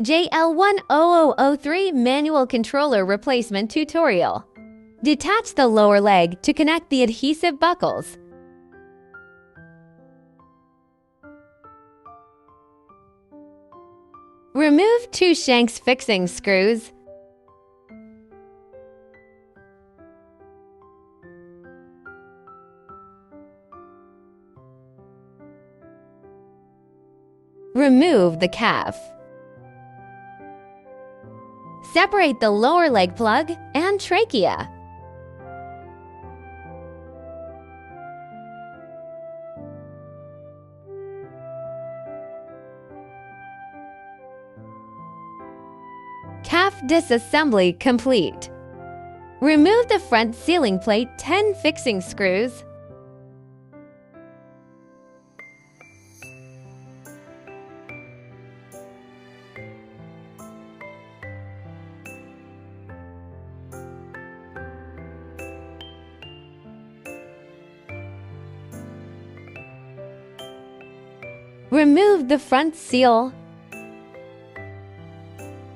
JL10003 Manual Controller Replacement Tutorial. Detach the lower leg to connect the adhesive buckles. Remove 2 shanks fixing screws. Remove the calf. Separate the lower leg plug and trachea. Calf disassembly complete. Remove the front ceiling plate 10 fixing screws. Remove the front seal.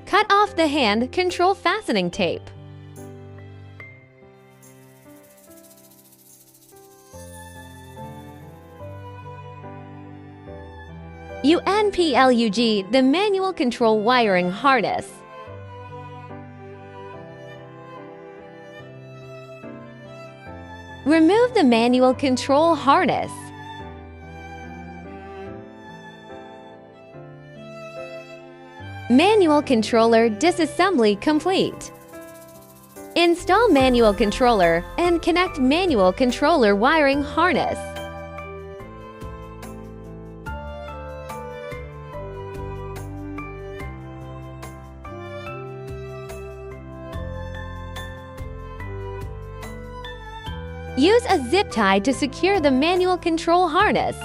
Cut off the hand control fastening tape. UNPLUG the manual control wiring harness. Remove the manual control harness. Manual controller disassembly complete. Install manual controller and connect manual controller wiring harness. Use a zip tie to secure the manual control harness.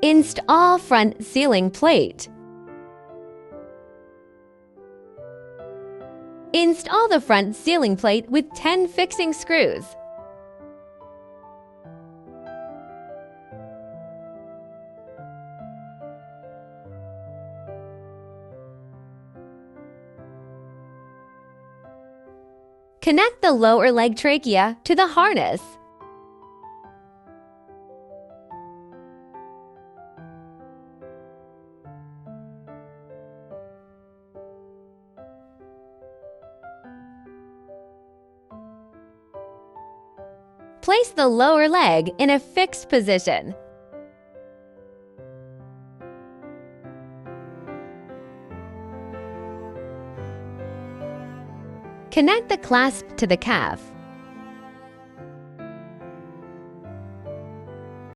Install front ceiling plate. Install the front ceiling plate with 10 fixing screws. Connect the lower leg trachea to the harness. Place the lower leg in a fixed position. Connect the clasp to the calf.